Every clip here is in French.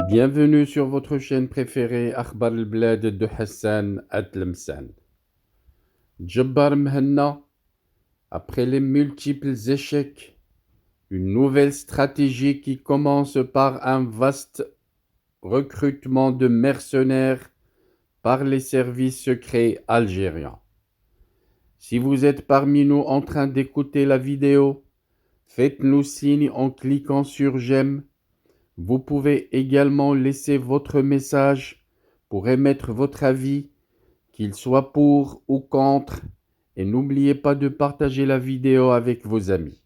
Bienvenue sur votre chaîne préférée Akhbar al-Blad de Hassan Atlemsan. Jabbar Mhenna, après les multiples échecs, une nouvelle stratégie qui commence par un vaste recrutement de mercenaires par les services secrets algériens. Si vous êtes parmi nous en train d'écouter la vidéo, faites-nous signe en cliquant sur j'aime. Vous pouvez également laisser votre message pour émettre votre avis, qu'il soit pour ou contre, et n'oubliez pas de partager la vidéo avec vos amis.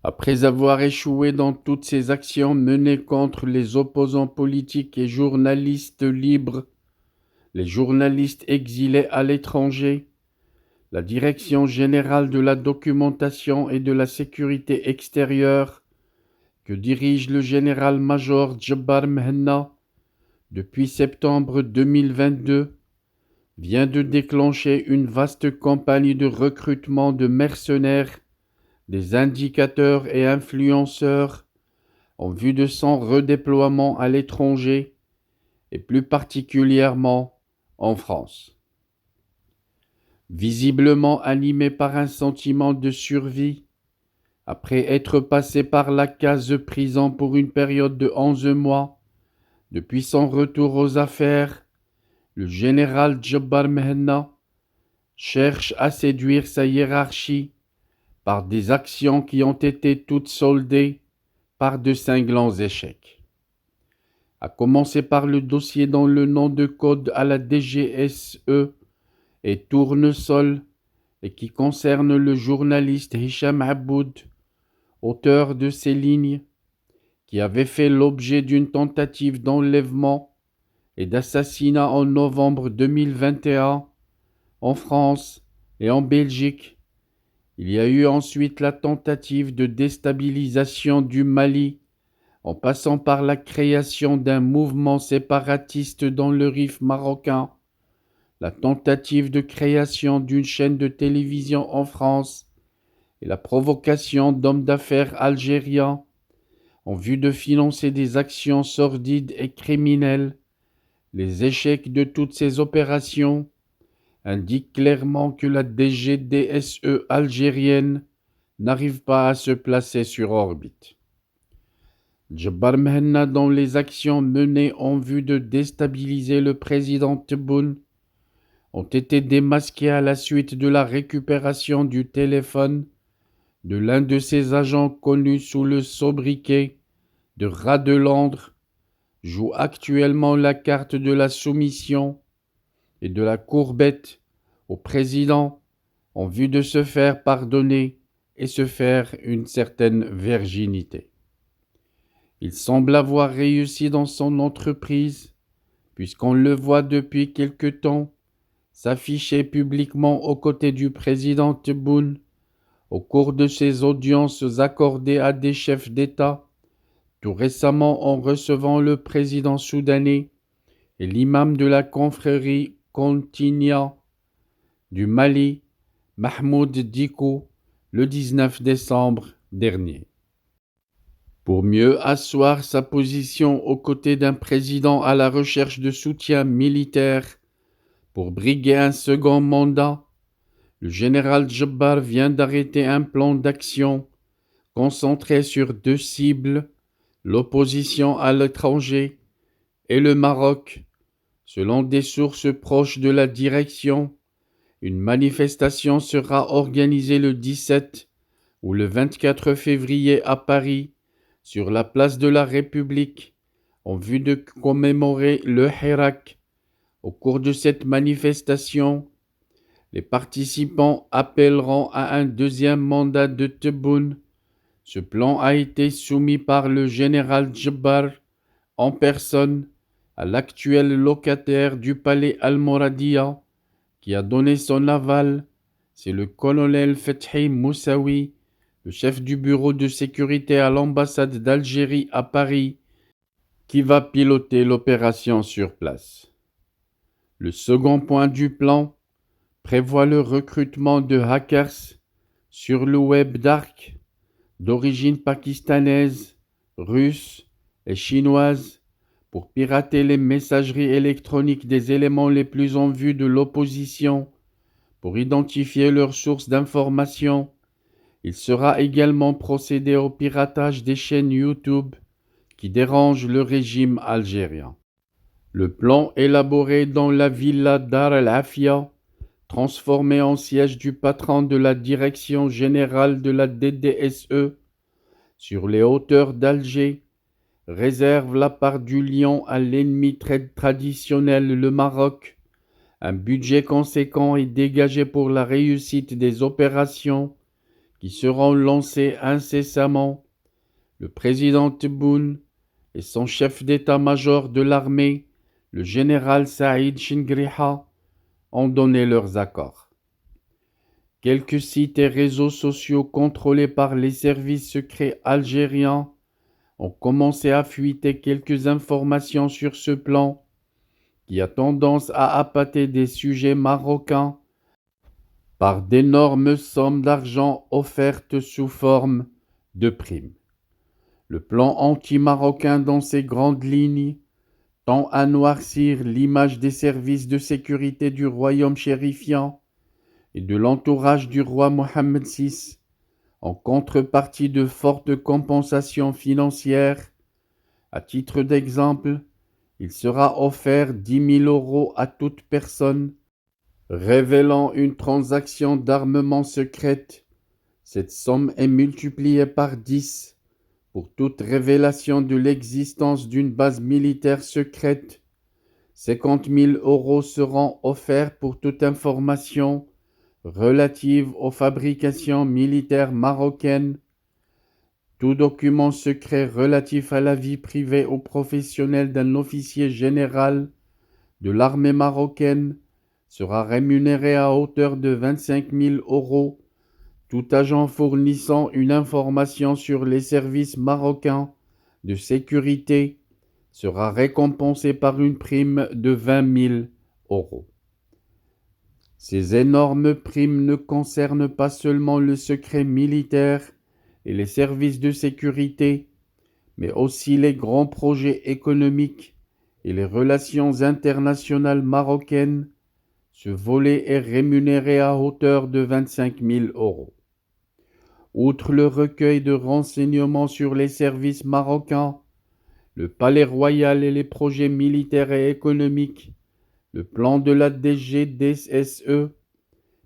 Après avoir échoué dans toutes ces actions menées contre les opposants politiques et journalistes libres, les journalistes exilés à l'étranger, la Direction générale de la documentation et de la sécurité extérieure, que dirige le général-major Jabbar Mhenna depuis septembre 2022, vient de déclencher une vaste campagne de recrutement de mercenaires, des indicateurs et influenceurs en vue de son redéploiement à l'étranger et plus particulièrement en France. Visiblement animé par un sentiment de survie, après être passé par la case prison pour une période de 11 mois, depuis son retour aux affaires, le général Jabbar Mhenna cherche à séduire sa hiérarchie par des actions qui ont été toutes soldées par de cinglants échecs. À commencer par le dossier dont le nom de code à la DGSE est Tournesol et qui concerne le journaliste Hicham Aboud, auteur de ces lignes, qui avait fait l'objet d'une tentative d'enlèvement et d'assassinat en novembre 2021 en France et en Belgique. Il y a eu ensuite la tentative de déstabilisation du Mali, en passant par la création d'un mouvement séparatiste dans le Rif marocain, la tentative de création d'une chaîne de télévision en France et la provocation d'hommes d'affaires algériens en vue de financer des actions sordides et criminelles. Les échecs de toutes ces opérations indiquent clairement que la DGDSE algérienne n'arrive pas à se placer sur orbite. Jabbar Mhenna, dont les actions menées en vue de déstabiliser le président Tebboune ont été démasquées à la suite de la récupération du téléphone de l'un de ses agents connus sous le sobriquet de Rat de Londres, joue actuellement la carte de la soumission et de la courbette au président en vue de se faire pardonner et se faire une certaine virginité. Il semble avoir réussi dans son entreprise, puisqu'on le voit depuis quelque temps s'afficher publiquement aux côtés du président Tebboune au cours de ses audiences accordées à des chefs d'État, tout récemment en recevant le président soudanais et l'imam de la confrérie Continia du Mali, Mahmoud Dicko, le 19 décembre dernier. Pour mieux asseoir sa position aux côtés d'un président à la recherche de soutien militaire pour briguer un second mandat, le général Jabbar vient d'arrêter un plan d'action concentré sur deux cibles, l'opposition à l'étranger et le Maroc. Selon des sources proches de la direction, une manifestation sera organisée le 17 ou le 24 février à Paris, sur la place de la République, en vue de commémorer le Hirak. Au cours de cette manifestation, les participants appelleront à un deuxième mandat de Tebboune. Ce plan a été soumis par le général Jabbar en personne à l'actuel locataire du palais Al-Mouradia, qui a donné son aval. C'est le colonel Fethi Moussaoui, le chef du bureau de sécurité à l'ambassade d'Algérie à Paris, qui va piloter l'opération sur place. Le second point du plan prévoit le recrutement de hackers sur le web dark d'origine pakistanaise, russe et chinoise pour pirater les messageries électroniques des éléments les plus en vue de l'opposition, pour identifier leurs sources d'information. Il sera également procédé au piratage des chaînes YouTube qui dérangent le régime algérien. Le plan élaboré dans la villa Dar al-Afia, transformé en siège du patron de la direction générale de la DDSE, sur les hauteurs d'Alger, réserve la part du lion à l'ennemi traditionnel, le Maroc. Un budget conséquent est dégagé pour la réussite des opérations qui seront lancées incessamment. Le président Tebboune et son chef d'état-major de l'armée, le général Saïd Chingriha, ont donné leurs accords. Quelques sites et réseaux sociaux contrôlés par les services secrets algériens ont commencé à fuiter quelques informations sur ce plan qui a tendance à appâter des sujets marocains par d'énormes sommes d'argent offertes sous forme de primes. Le plan anti-marocain dans ses grandes lignes tend à noircir l'image des services de sécurité du royaume chérifien et de l'entourage du roi Mohammed VI, en contrepartie de fortes compensations financières. À titre d'exemple, il sera offert 10 000 € à toute personne révélant une transaction d'armement secrète. Cette somme est multipliée par 10 pour toute révélation de l'existence d'une base militaire secrète. 50 000 € seront offerts pour toute information relative aux fabrications militaires marocaines. Tout document secret relatif à la vie privée ou professionnelle d'un officier général de l'armée marocaine sera rémunéré à hauteur de 25 000 €. Tout agent fournissant une information sur les services marocains de sécurité sera récompensé par une prime de 20 000 €. Ces énormes primes ne concernent pas seulement le secret militaire et les services de sécurité, mais aussi les grands projets économiques et les relations internationales marocaines. Ce volet est rémunéré à hauteur de 25 000 €. Outre le recueil de renseignements sur les services marocains, le palais royal et les projets militaires et économiques, le plan de la DGDSE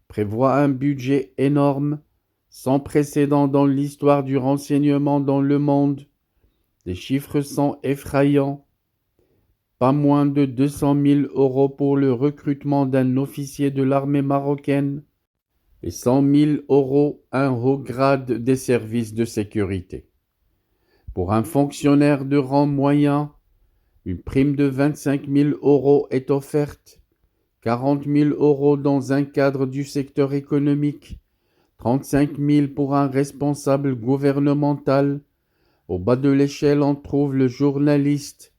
prévoit un budget énorme, sans précédent dans l'histoire du renseignement dans le monde. Les chiffres sont effrayants. Pas moins de 200 000 € pour le recrutement d'un officier de l'armée marocaine et 100 000 € un haut grade des services de sécurité. Pour un fonctionnaire de rang moyen, une prime de 25 000 € est offerte, 40 000 € dans un cadre du secteur économique, 35 000 pour un responsable gouvernemental. Au bas de l'échelle, on trouve le journaliste,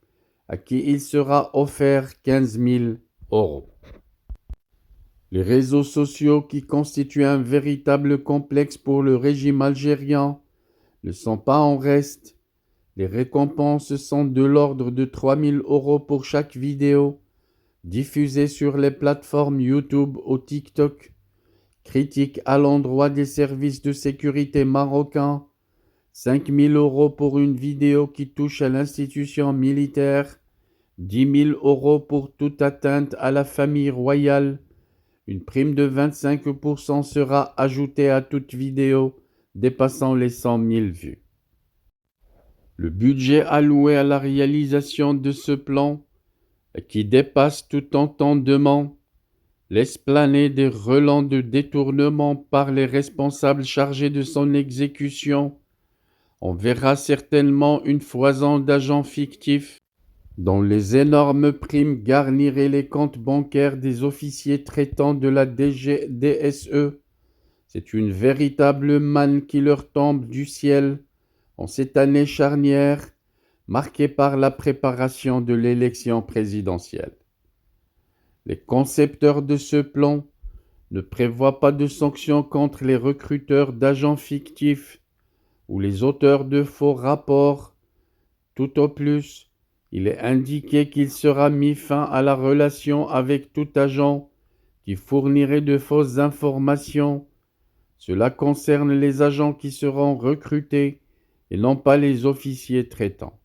à qui il sera offert 15 000 €. Les réseaux sociaux, qui constituent un véritable complexe pour le régime algérien, ne sont pas en reste. Les récompenses sont de l'ordre de 3 000 € pour chaque vidéo diffusée sur les plateformes YouTube ou TikTok. Critique à l'endroit des services de sécurité marocains, 5 000 € pour une vidéo qui touche à l'institution militaire, 10 000 € pour toute atteinte à la famille royale. Une prime de 25% sera ajoutée à toute vidéo dépassant les 100 000 vues. Le budget alloué à la réalisation de ce plan, qui dépasse tout entendement, laisse planer des relents de détournement par les responsables chargés de son exécution. On verra certainement une foison d'agents fictifs dont les énormes primes garniraient les comptes bancaires des officiers traitants de la DGDSE. C'est une véritable manne qui leur tombe du ciel en cette année charnière, marquée par la préparation de l'élection présidentielle. Les concepteurs de ce plan ne prévoient pas de sanctions contre les recruteurs d'agents fictifs ou les auteurs de faux rapports. Tout au plus, il est indiqué qu'il sera mis fin à la relation avec tout agent qui fournirait de fausses informations. Cela concerne les agents qui seront recrutés et non pas les officiers traitants.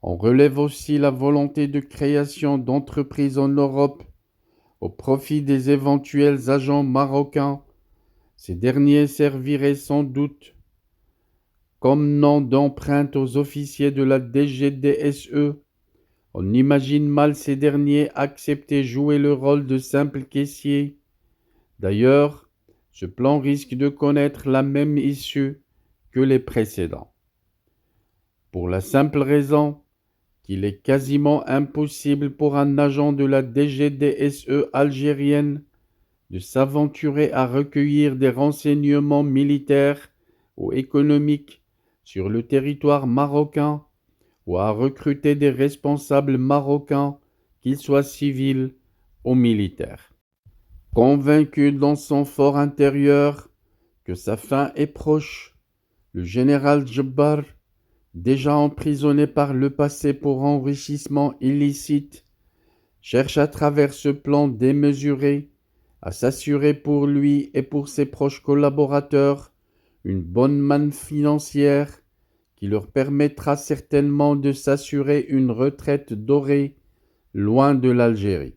On relève aussi la volonté de création d'entreprises en Europe au profit des éventuels agents marocains. Ces derniers serviraient sans doute comme nom d'emprunte aux officiers de la DGDSE. On imagine mal ces derniers accepter jouer le rôle de simples caissiers. D'ailleurs, ce plan risque de connaître la même issue que les précédents. Pour la simple raison qu'il est quasiment impossible pour un agent de la DGDSE algérienne de s'aventurer à recueillir des renseignements militaires ou économiques sur le territoire marocain ou à recruter des responsables marocains, qu'ils soient civils ou militaires. Convaincu dans son fort intérieur que sa fin est proche, le général Djebbar, déjà emprisonné par le passé pour enrichissement illicite, cherche à travers ce plan démesuré à s'assurer pour lui et pour ses proches collaborateurs une bonne manne financière qui leur permettra certainement de s'assurer une retraite dorée loin de l'Algérie.